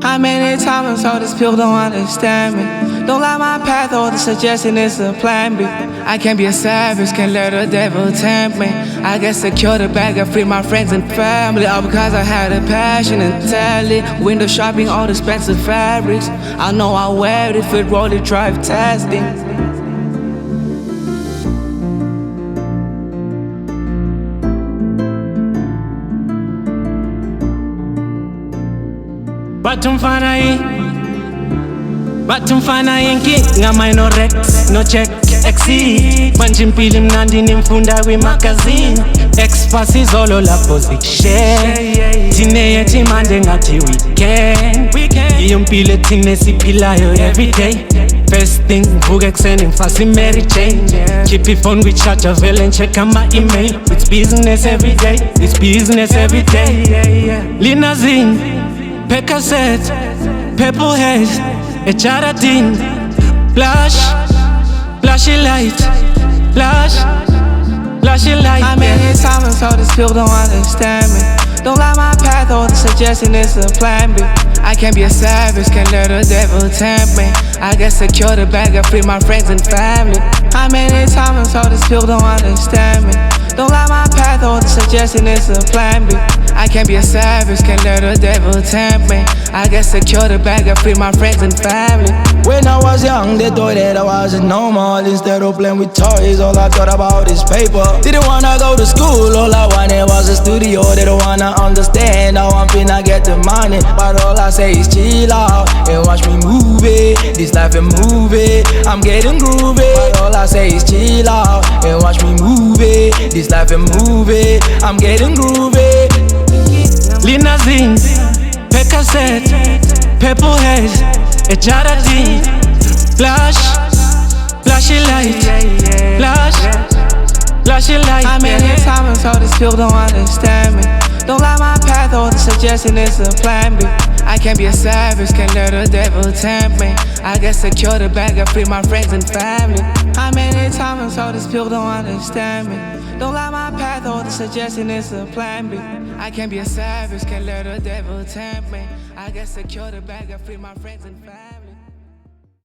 How many times I told this pill don't understand me? Don't like my path or the suggestion is a plan B. I can't be a savage, can't let the devil tempt me. I get secure the bag, I free my friends and family. All because I had a passion and talent. Window shopping, all the expensive fabrics. I know I wear it if it roller drive testing. But Umfana inkinga mine no Rex, no check, Xcciid manje impilo imnandi nimfunda kwi-magazine. Express izolo lapho zikushare thine yethi manje ngathi weekend. Iyo mpilo ethine siphilayo everyday. First thing vuka ekuseni ngifasa i-Mary Jane. Keep it phone kwi-charger vele and-check ama-email. It's business every day, it's business every day. Lina zing, Percocet, purple haze, Xcciid, flashing light, flashing light. How many times I told this pill don't understand me? Don't like my path or the suggestion is a plan B. I can't be a savage, can't let the devil tempt me. I get secure the bag, I free my friends and family. How many times I told this pill don't understand me? Don't like my path or the suggestion is a plan B. I can't be a savage, can't let the devil tempt me. I get secure the bag, I free my friends and family. When I was young, they thought that I wasn't normal. Instead of playing with toys, all I thought about is paper. Didn't wanna go to school, all I wanted was a studio. They don't wanna understand how I'm finna get the money. But all I say is chill out and watch me move it. This life a movie, I'm getting groovy. But all I say is chill out and watch me move it. This life a movie, I'm getting groovy. Lina zing, Percocet, purple haze, Xcciid, flashing light, flashing light. How many times I told this pill don't understand me? Don't like my path or the suggestion is a plan B. I can't be a savage, can't let the devil tempt me. I get secure the bag, I free my friends and family. How many times I told this pill don't understand me? Don't like my path or the suggestion is a plan B. I can't be a savage, can't let the devil tempt me. I get secure the bag, I free my friends and family.